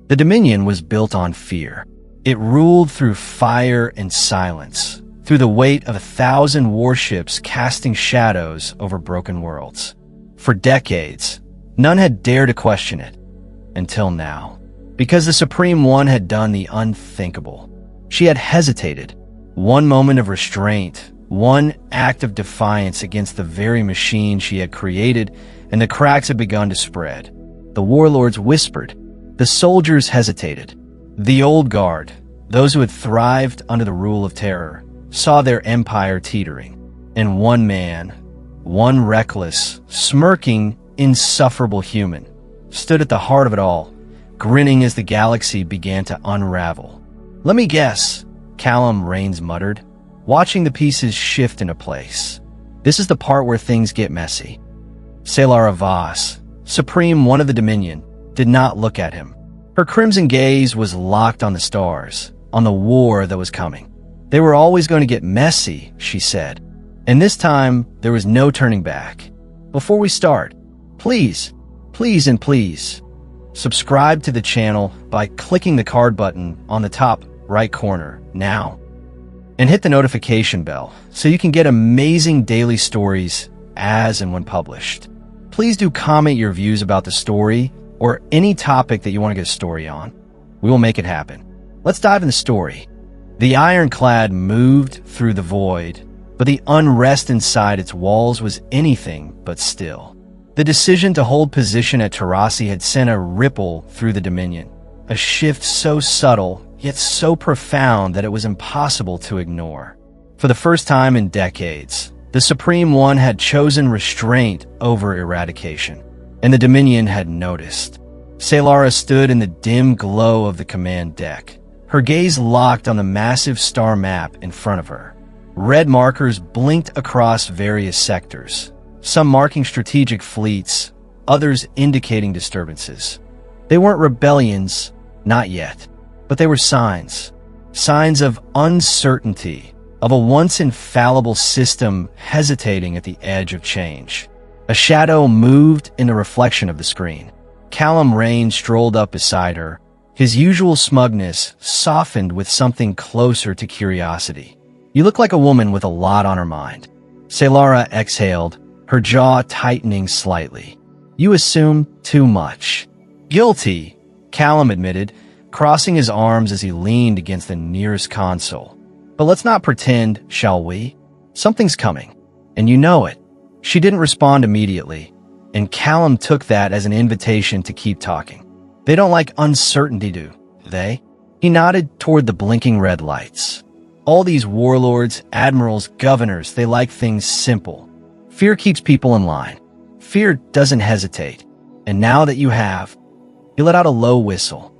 The Dominion was built on fear. It ruled through fire and silence, through the weight of 1,000 warships casting shadows over broken worlds. For decades, none had dared to question it, until now. Because the Supreme One had done the unthinkable. She had hesitated. One moment of restraint, one act of defiance against the very machine she had created, and the cracks had begun to spread. The warlords whispered. The soldiers hesitated. The old guard, those who had thrived under the rule of terror, saw their empire teetering. And one man, one reckless, smirking, insufferable human, stood at the heart of it all, grinning as the galaxy began to unravel. "Let me guess," Callum Rains muttered, watching the pieces shift into place. "This is the part where things get messy." Salara Voss, Supreme One of the Dominion, did not look at him. Her crimson gaze was locked on the stars, on the war that was coming. "They were always going to get messy," she said. And this time, there was no turning back. Before we start, please, please, subscribe to the channel by clicking the card button on the top right corner now. And hit the notification bell so you can get amazing daily stories as and when published. Please do comment your views about the story or any topic that you want to get a story on. We will make it happen. Let's dive in the story. The ironclad moved through the void, but the unrest inside its walls was anything but still. The decision to hold position at Taurasi had sent a ripple through the Dominion, a shift so subtle yet so profound that it was impossible to ignore. For the first time in decades, the Supreme One had chosen restraint over eradication, and the Dominion had noticed. Salara stood in the dim glow of the command deck, her gaze locked on the massive star map in front of her. Red markers blinked across various sectors, some marking strategic fleets, others indicating disturbances. They weren't rebellions, not yet, but they were signs. Signs of uncertainty, of a once infallible system hesitating at the edge of change. A shadow moved in the reflection of the screen. Callum Rain strolled up beside her, his usual smugness softened with something closer to curiosity. "You look like a woman with a lot on her mind." Salara exhaled, her jaw tightening slightly. "You assume too much." "Guilty," Callum admitted, crossing his arms as he leaned against the nearest console. "But let's not pretend, shall we? Something's coming, and you know it." She didn't respond immediately, and Callum took that as an invitation to keep talking. "They don't like uncertainty, do they?" He nodded toward the blinking red lights. "All these warlords, admirals, governors, they like things simple. Fear keeps people in line. Fear doesn't hesitate. And now that you have..." He let out a low whistle.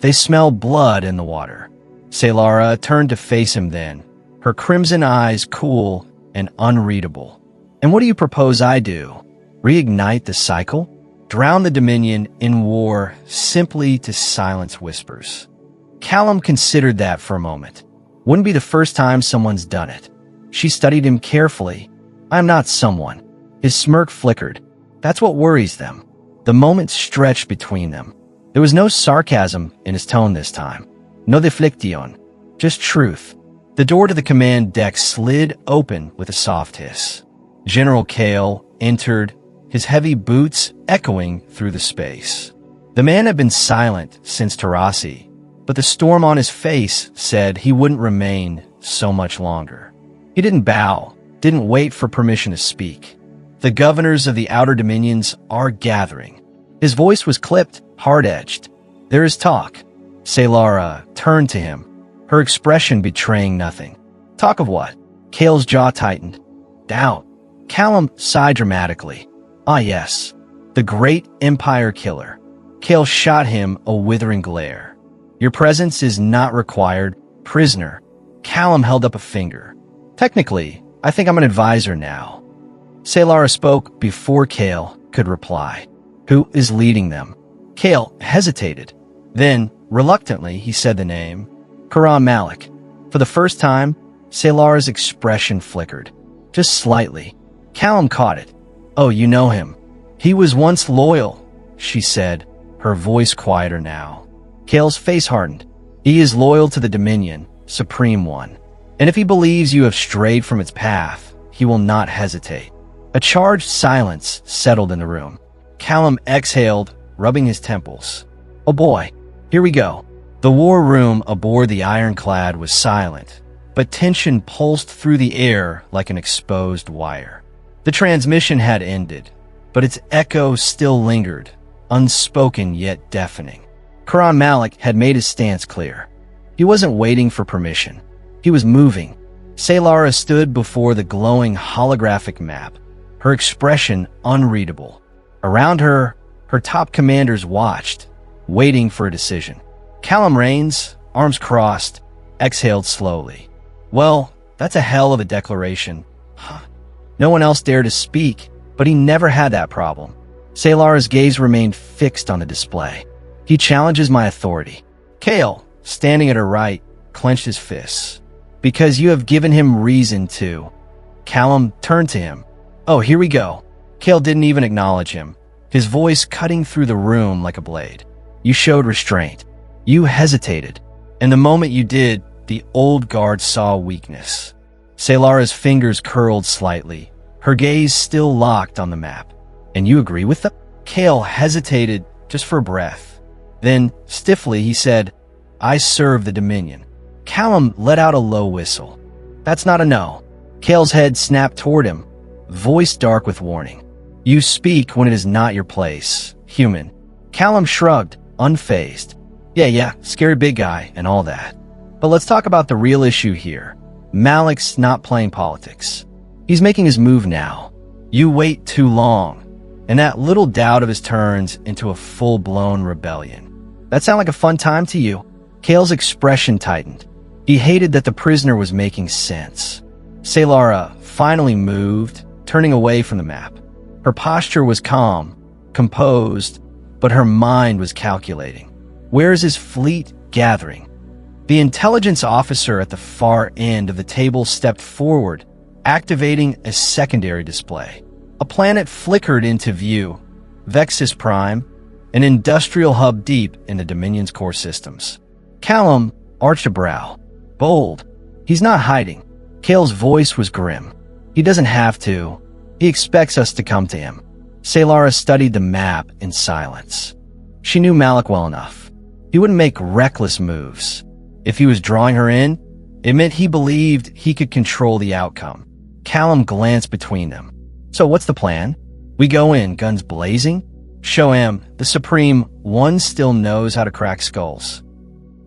"They smell blood in the water." Salara turned to face him then, her crimson eyes cool and unreadable. "And what do you propose I do? Reignite the cycle? Drown the Dominion in war simply to silence whispers?" Callum considered that for a moment. Wouldn't be the first time someone's done it. She studied him carefully. "I'm not someone." His smirk flickered. "That's what worries them." The moment stretched between them. There was no sarcasm in his tone this time. No deflection. Just truth. The door to the command deck slid open with a soft hiss. General Kale entered, his heavy boots echoing through the space. The man had been silent since Taurasi, but the storm on his face said he wouldn't remain so much longer. He didn't bow, didn't wait for permission to speak. "The governors of the outer dominions are gathering." His voice was clipped, hard-edged. "There is talk." Salara turned to him, her expression betraying nothing. "Talk of what?" Kale's jaw tightened. "Doubt." Callum sighed dramatically. "Ah yes, the great Empire killer." Kale shot him a withering glare. "Your presence is not required, prisoner." Callum held up a finger. "Technically, I think I'm an advisor now." Salara spoke before Kale could reply. "Who is leading them?" Kale hesitated. Then, reluctantly, he said the name. "Karan Malik." For the first time, Salara's expression flickered. Just slightly. Callum caught it. "Oh, you know him." "He was once loyal," she said, her voice quieter now. Kale's face hardened. He is loyal to the Dominion, Supreme One. And if he believes you have strayed from its path, he will not hesitate. A charged silence settled in the room. Callum exhaled, rubbing his temples. Oh boy, here we go. The war room aboard the ironclad was silent, but tension pulsed through the air like an exposed wire. The transmission had ended, but its echo still lingered, unspoken yet deafening. Quran Malik had made his stance clear. He wasn't waiting for permission. He was moving. Saylara stood before the glowing holographic map, her expression unreadable. Around her, her top commanders watched, waiting for a decision. Callum Rains, arms crossed, exhaled slowly. Well, that's a hell of a declaration. No one else dared to speak, but he never had that problem. Saylara's gaze remained fixed on the display. He challenges my authority. Kale, standing at her right, clenched his fists. Because you have given him reason to. Callum turned to him. Oh, here we go. Kale didn't even acknowledge him, his voice cutting through the room like a blade. You showed restraint. You hesitated. And the moment you did, the old guard saw weakness. Saylara's fingers curled slightly, her gaze still locked on the map. And you agree with them? Kale hesitated just for breath. Then, stiffly, he said, I serve the Dominion. Callum let out a low whistle. That's not a no. Kale's head snapped toward him, voice dark with warning. You speak when it is not your place, human. Callum shrugged, unfazed. Yeah, scary big guy and all that. But let's talk about the real issue here. Malik's not playing politics. He's making his move now. You wait too long, and that little doubt of his turns into a full-blown rebellion. That sound like a fun time to you? Kale's expression tightened. He hated that the prisoner was making sense. Saylara finally moved, turning away from the map. Her posture was calm, composed, but her mind was calculating. Where is his fleet gathering? The intelligence officer at the far end of the table stepped forward, activating a secondary display. A planet flickered into view, Vexus Prime, an industrial hub deep in the Dominion's core systems. Callum arched a brow. Bold. He's not hiding. Kale's voice was grim. He doesn't have to. He expects us to come to him. Saylara studied the map in silence. She knew Malik well enough. He wouldn't make reckless moves. If he was drawing her in, it meant he believed he could control the outcome. Callum glanced between them. So what's the plan? We go in, guns blazing? Show him, the Supreme One still knows how to crack skulls.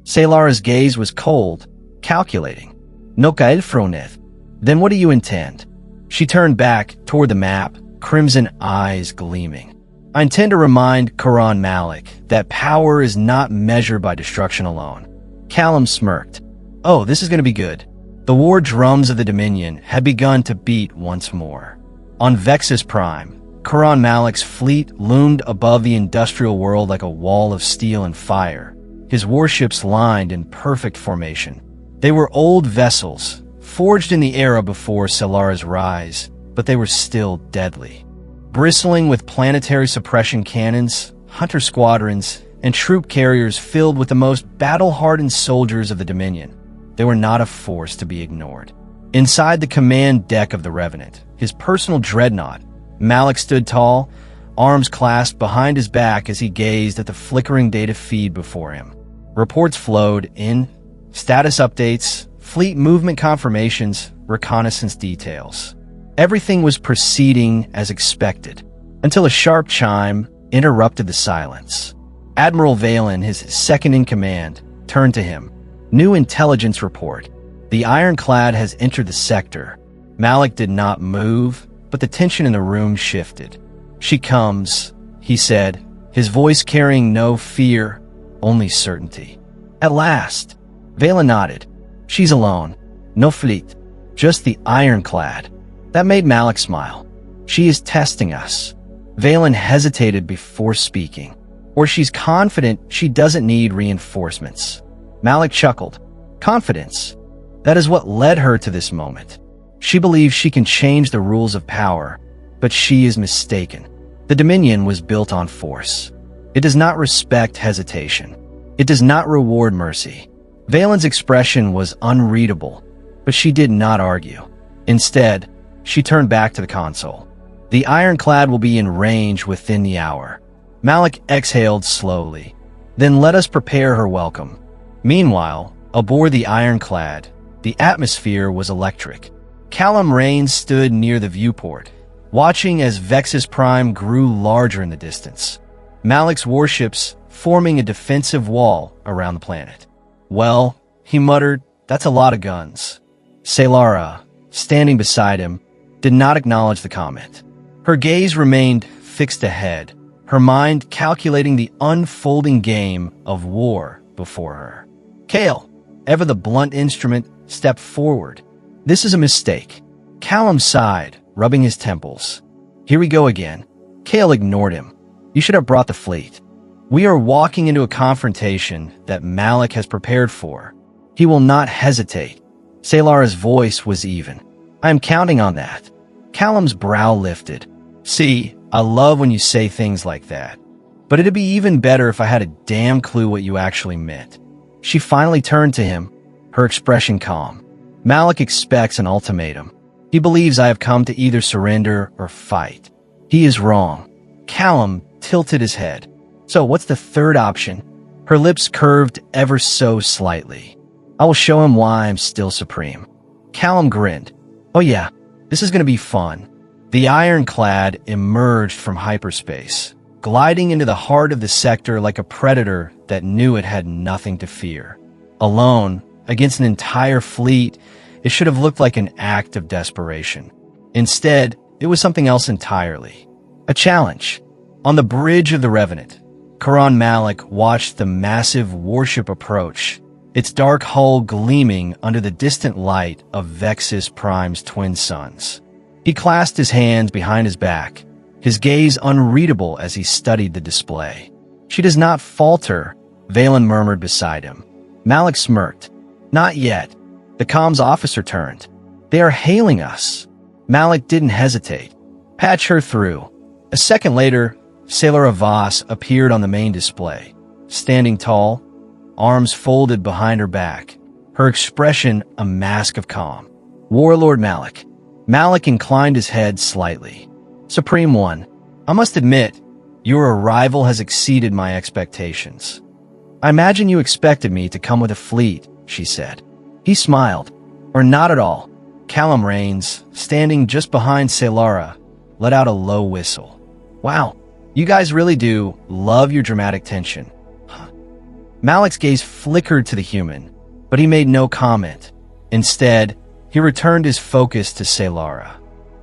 Saylara's gaze was cold, calculating. No cael froneth. Then what do you intend? She turned back toward the map, crimson eyes gleaming. I intend to remind Quran Malik that power is not measured by destruction alone. Callum smirked. Oh, this is going to be good. The war drums of the Dominion had begun to beat once more. On Vexus Prime, Quran Malik's fleet loomed above the industrial world like a wall of steel and fire, his warships lined in perfect formation. They were old vessels, forged in the era before Saylara's rise, but they were still deadly. Bristling with planetary suppression cannons, hunter squadrons, and troop carriers filled with the most battle-hardened soldiers of the Dominion, they were not a force to be ignored. Inside the command deck of the Revenant, his personal dreadnought, Malik stood tall, arms clasped behind his back as he gazed at the flickering data feed before him. Reports flowed in, status updates, fleet movement confirmations, reconnaissance details. Everything was proceeding as expected, until a sharp chime interrupted the silence. Admiral Valen, his second-in-command, turned to him. New intelligence report. The ironclad has entered the sector. Malik did not move, but the tension in the room shifted. She comes, he said, his voice carrying no fear, only certainty. At last. Valen nodded. She's alone. No fleet. Just the ironclad. That made Malik smile. She is testing us. Valen hesitated before speaking. Or she's confident she doesn't need reinforcements. Malik chuckled. Confidence. That is what led her to this moment. She believes she can change the rules of power, but she is mistaken. The Dominion was built on force. It does not respect hesitation. It does not reward mercy. Valen's expression was unreadable, but she did not argue. Instead, she turned back to the console. The ironclad will be in range within the hour. Malik exhaled slowly. Then let us prepare her welcome. Meanwhile, aboard the ironclad, the atmosphere was electric. Callum Rains stood near the viewport, watching as Vexus Prime grew larger in the distance. Malik's warships forming a defensive wall around the planet. Well, he muttered, that's a lot of guns. Selara, standing beside him, did not acknowledge the comment. Her gaze remained fixed ahead, her mind calculating the unfolding game of war before her. Kale, ever the blunt instrument, stepped forward. This is a mistake. Callum sighed, rubbing his temples. Here we go again. Kale ignored him. You should have brought the fleet. We are walking into a confrontation that Malik has prepared for. He will not hesitate. Selara's voice was even. I am counting on that. Callum's brow lifted. See, I love when you say things like that. But it'd be even better if I had a damn clue what you actually meant. She finally turned to him, her expression calm. Malik expects an ultimatum. He believes I have come to either surrender or fight. He is wrong. Callum tilted his head. So what's the third option? Her lips curved ever so slightly. I will show him why I'm still supreme. Callum grinned. Oh yeah, this is going to be fun. The ironclad emerged from hyperspace, gliding into the heart of the sector like a predator that knew it had nothing to fear. Alone, against an entire fleet, it should have looked like an act of desperation. Instead, it was something else entirely. A challenge. On the bridge of the Revenant, Karan Malik watched the massive warship approach, its dark hull gleaming under the distant light of Vexus Prime's twin suns. He clasped his hands behind his back, his gaze unreadable as he studied the display. She does not falter, Valen murmured beside him. Malik smirked. Not yet. The comms officer turned. They are hailing us. Malik didn't hesitate. Patch her through. A second later, Sailor Voss appeared on the main display, standing tall, arms folded behind her back, her expression a mask of calm. Warlord Malik. Malik inclined his head slightly. Supreme One, I must admit, your arrival has exceeded my expectations. I imagine you expected me to come with a fleet, she said. He smiled. Or not at all. Callum Rains, standing just behind Selara, let out a low whistle. Wow, you guys really do love your dramatic tension. Malik's gaze flickered to the human, but he made no comment. Instead, he returned his focus to Selara.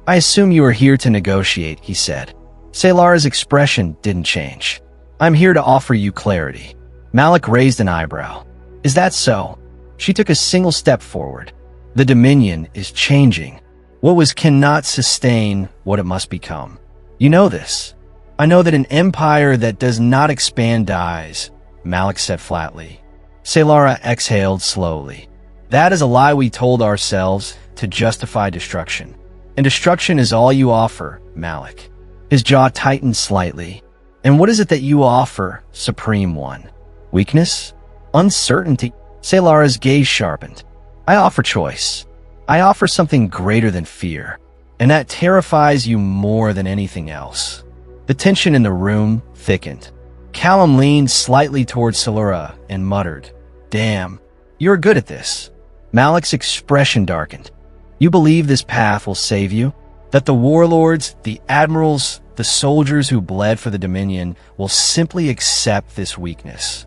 I assume you are here to negotiate, he said. Selara's expression didn't change. I'm here to offer you clarity. Malik raised an eyebrow. Is that so? She took a single step forward. The Dominion is changing. What was cannot sustain what it must become. You know this. I know that an empire that does not expand dies, Malik said flatly. Selara exhaled slowly. That is a lie we told ourselves to justify destruction. And destruction is all you offer, Malik. His jaw tightened slightly. And what is it that you offer, Supreme One? Weakness? Uncertainty? Selara's gaze sharpened. I offer choice. I offer something greater than fear. And that terrifies you more than anything else. The tension in the room thickened. Callum leaned slightly towards Selara and muttered, Damn, you're good at this. Malik's expression darkened. You believe this path will save you? That the warlords, the admirals, the soldiers who bled for the Dominion will simply accept this weakness.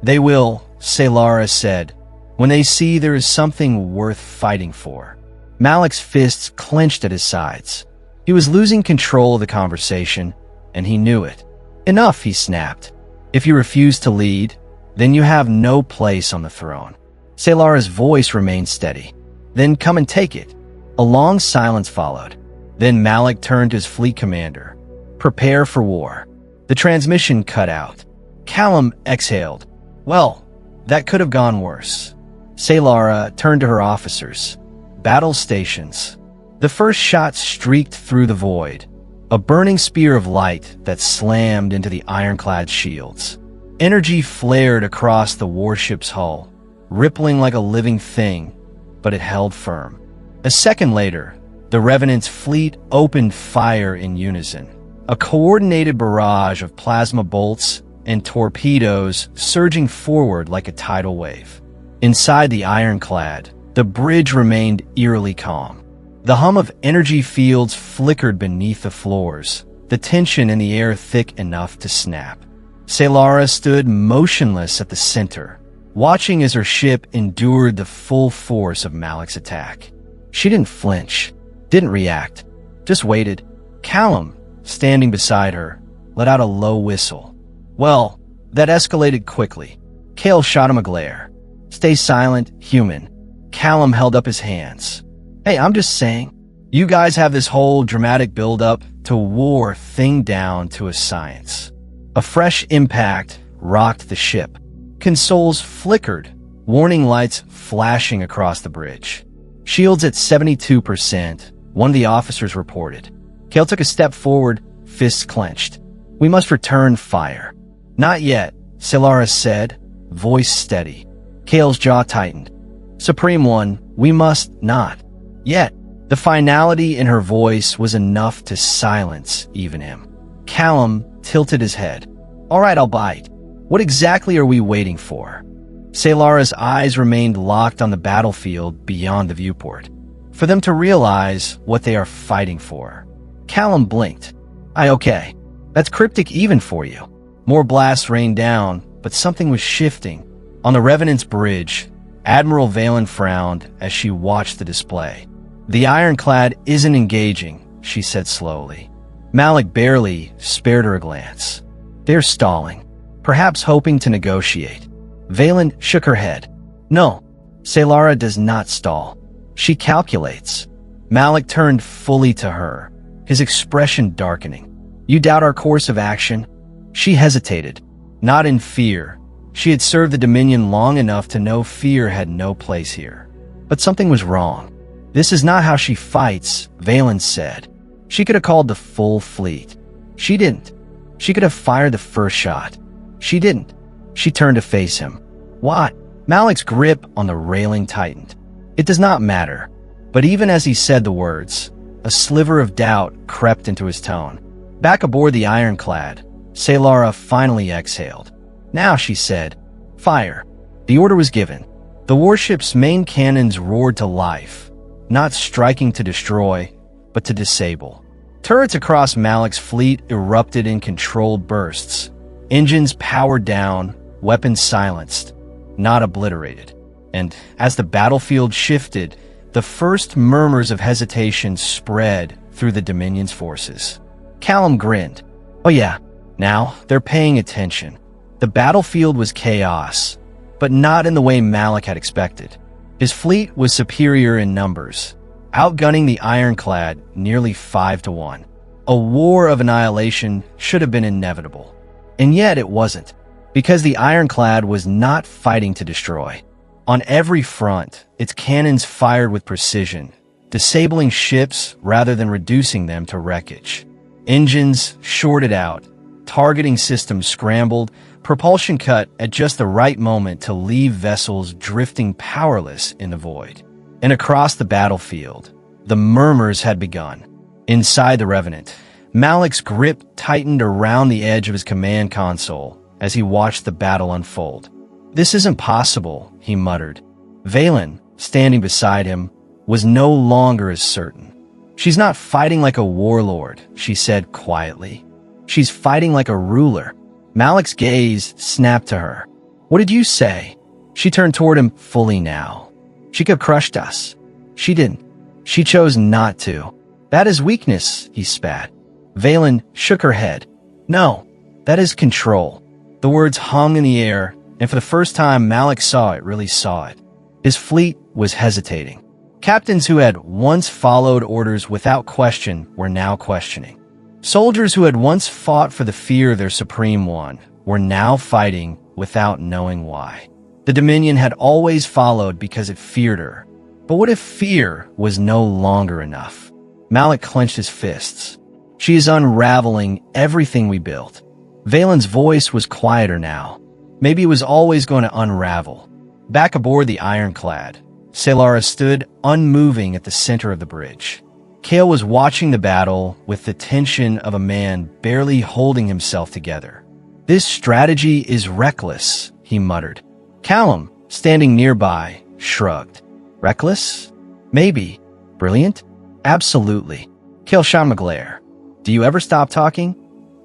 They will, Selara said, when they see there is something worth fighting for. Malik's fists clenched at his sides. He was losing control of the conversation, and he knew it. Enough, he snapped. If you refuse to lead, then you have no place on the throne. Selara's voice remained steady. Then come and take it. A long silence followed. Then Malik turned to his fleet commander. Prepare for war. The transmission cut out. Callum exhaled. Well, that could have gone worse. Selara turned to her officers. Battle stations. The first shot streaked through the void, a burning spear of light that slammed into the ironclad shields. Energy flared across the warship's hull, rippling like a living thing, but it held firm. A second later, the Revenant's fleet opened fire in unison, a coordinated barrage of plasma bolts and torpedoes surging forward like a tidal wave. Inside the ironclad, the bridge remained eerily calm. The hum of energy fields flickered beneath the floors, the tension in the air thick enough to snap. Selara stood motionless at the center, watching as her ship endured the full force of Malik's attack. She didn't flinch, didn't react, just waited. Callum, standing beside her, let out a low whistle. Well, that escalated quickly. Kale shot him a glare. Stay silent, human. Callum held up his hands. Hey, I'm just saying, you guys have this whole dramatic build-up to war thing down to a science. A fresh impact rocked the ship. Consoles flickered, warning lights flashing across the bridge. Shields at 72%, one of the officers reported. Kale took a step forward, fists clenched. We must return fire. Not yet, Selara said, voice steady. Kale's jaw tightened. Supreme One, we must not. Yet, the finality in her voice was enough to silence even him. Callum tilted his head. All right, I'll bite. What exactly are we waiting for? Selara's eyes remained locked on the battlefield beyond the viewport, for them to realize what they are fighting for. Callum blinked. Okay. That's cryptic even for you. More blasts rained down, but something was shifting. On the Revenant's bridge, Admiral Valen frowned as she watched the display. The ironclad isn't engaging, she said slowly. Malik barely spared her a glance. They're stalling, perhaps hoping to negotiate. Valen shook her head. No, Selara does not stall. She calculates. Malik turned fully to her, his expression darkening. You doubt our course of action? She hesitated, not in fear. She had served the Dominion long enough to know fear had no place here. But something was wrong. This is not how she fights, Valen said. She could have called the full fleet. She didn't. She could have fired the first shot. She didn't. She turned to face him. What? Malik's grip on the railing tightened. It does not matter. But even as he said the words, a sliver of doubt crept into his tone. Back aboard the ironclad, Selara finally exhaled. Now, she said, fire. The order was given. The warship's main cannons roared to life, not striking to destroy, but to disable. Turrets across Malik's fleet erupted in controlled bursts. Engines powered down, weapons silenced, not obliterated. And as the battlefield shifted, the first murmurs of hesitation spread through the Dominion's forces. Callum grinned. Oh yeah, now they're paying attention. The battlefield was chaos, but not in the way Malik had expected. His fleet was superior in numbers, outgunning the ironclad nearly 5-1. A war of annihilation should have been inevitable. And yet it wasn't, because the ironclad was not fighting to destroy. On every front, its cannons fired with precision, disabling ships rather than reducing them to wreckage. Engines shorted out, targeting systems scrambled, propulsion cut at just the right moment to leave vessels drifting powerless in the void. And across the battlefield, the murmurs had begun. Inside the Revenant, Malik's grip tightened around the edge of his command console as he watched the battle unfold. This isn't possible, he muttered. Valen, standing beside him, was no longer as certain. She's not fighting like a warlord, she said quietly. She's fighting like a ruler. Malik's gaze snapped to her. What did you say? She turned toward him fully now. She could have crushed us. She didn't. She chose not to. That is weakness, he spat. Valen shook her head. No, that is control. The words hung in the air, and for the first time Malik really saw it. His fleet was hesitating. Captains who had once followed orders without question were now questioning. Soldiers who had once fought for the fear of their Supreme One were now fighting without knowing why. The Dominion had always followed because it feared her. But what if fear was no longer enough? Malik clenched his fists. She is unraveling everything we built. Valen's voice was quieter now, Maybe it was always going to unravel. Back aboard the ironclad, Selara stood unmoving at the center of the bridge. Kale was watching the battle with the tension of a man barely holding himself together. "This strategy is reckless," he muttered. Callum, standing nearby, shrugged. "Reckless? Maybe. Brilliant? Absolutely." Kale shot him a glare. "Do you ever stop talking?"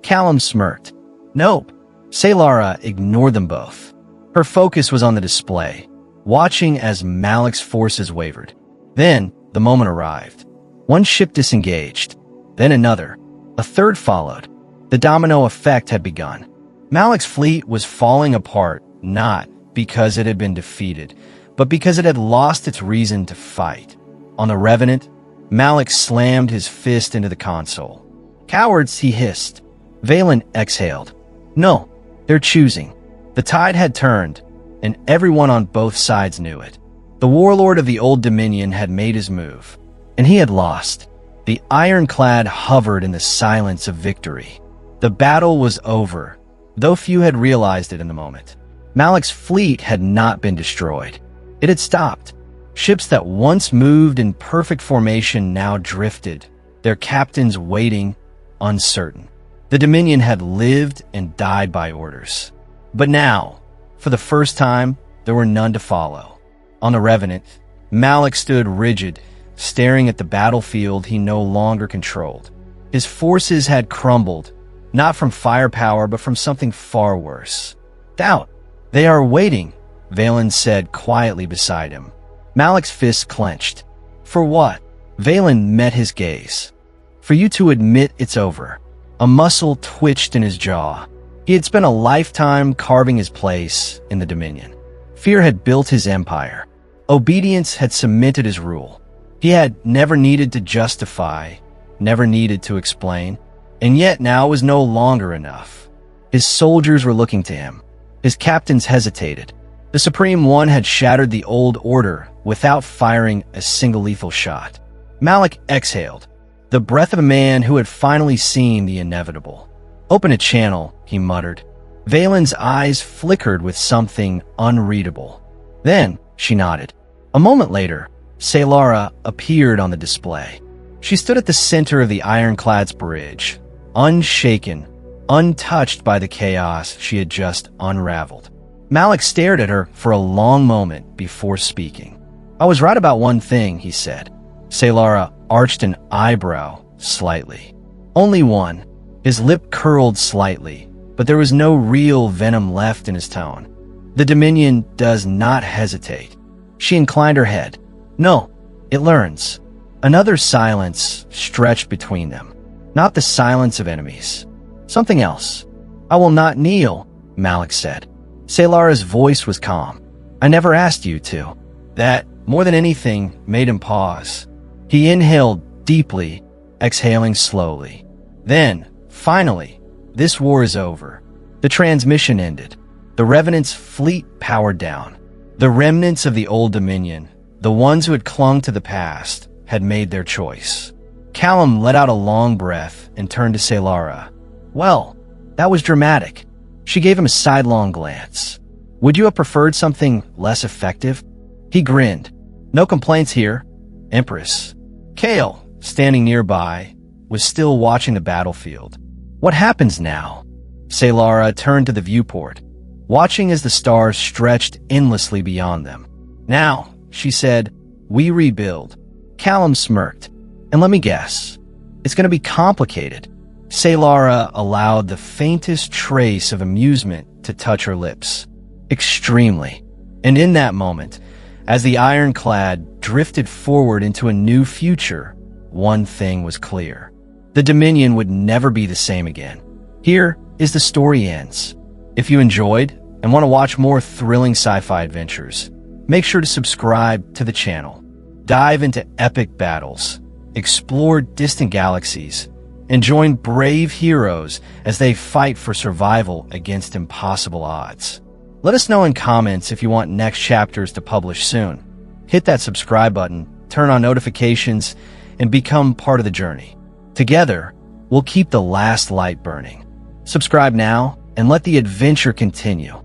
Callum smirked. "Nope." Selara ignored them both. Her focus was on the display, watching as Malik's forces wavered. Then, the moment arrived. One ship disengaged, then another. A third followed. The domino effect had begun. Malik's fleet was falling apart, not because it had been defeated, but because it had lost its reason to fight. On the Revenant, Malik slammed his fist into the console. "Cowards," he hissed. Valen exhaled. "No, they're choosing." The tide had turned, and everyone on both sides knew it. The warlord of the Old Dominion had made his move, and he had lost. The ironclad hovered in the silence of victory. The battle was over, though few had realized it in the moment. Malik's fleet had not been destroyed. It had stopped. Ships that once moved in perfect formation now drifted, their captains waiting, uncertain. The Dominion had lived and died by orders. But now, for the first time, there were none to follow. On the Revenant, Malik stood rigid, staring at the battlefield he no longer controlled. His forces had crumbled, not from firepower, but from something far worse. "Doubt. They are waiting," Valen said quietly beside him. Malik's fist clenched. "For what?" Valen met his gaze. "For you to admit it's over." A muscle twitched in his jaw. He had spent a lifetime carving his place in the Dominion. Fear had built his empire. Obedience had cemented his rule. He had never needed to justify, never needed to explain, and yet now was no longer enough. His soldiers were looking to him. His captains hesitated. The Supreme One had shattered the old order without firing a single lethal shot. Malik exhaled, the breath of a man who had finally seen the inevitable. "Open a channel," he muttered. Valen's eyes flickered with something unreadable. Then she nodded. A moment later, Selara appeared on the display. She stood at the center of the ironclad's bridge, unshaken, untouched by the chaos she had just unraveled. Malik stared at her for a long moment before speaking. "I was right about one thing," he said. Selara arched an eyebrow slightly. "Only one." His lip curled slightly, but there was no real venom left in his tone. "The Dominion does not hesitate." She inclined her head. "No, it learns." Another silence stretched between them. Not the silence of enemies. Something else. "I will not kneel," Malik said. Selara's voice was calm. "I never asked you to." That, more than anything, made him pause. He inhaled deeply, exhaling slowly. Then, finally, this war is over. The transmission ended. The Revenant's fleet powered down. The remnants of the Old Dominion, the ones who had clung to the past, had made their choice. Callum let out a long breath and turned to Selara. "Well, that was dramatic." She gave him a sidelong glance. "Would you have preferred something less effective?" He grinned. "No complaints here, Empress." Kale, standing nearby, was still watching the battlefield. "What happens now?" Selara turned to the viewport, watching as the stars stretched endlessly beyond them. "Now," she said, "we rebuild." Callum smirked. "And let me guess, it's going to be complicated." Selara allowed the faintest trace of amusement to touch her lips. "Extremely." And in that moment, as the ironclad drifted forward into a new future, one thing was clear. The Dominion would never be the same again. Here is the story ends. If you enjoyed and want to watch more thrilling sci-fi adventures, make sure to subscribe to the channel. Dive into epic battles, explore distant galaxies, and join brave heroes as they fight for survival against impossible odds. Let us know in comments if you want next chapters to publish soon. Hit that subscribe button, turn on notifications, and become part of the journey. Together, we'll keep the last light burning. Subscribe now and let the adventure continue.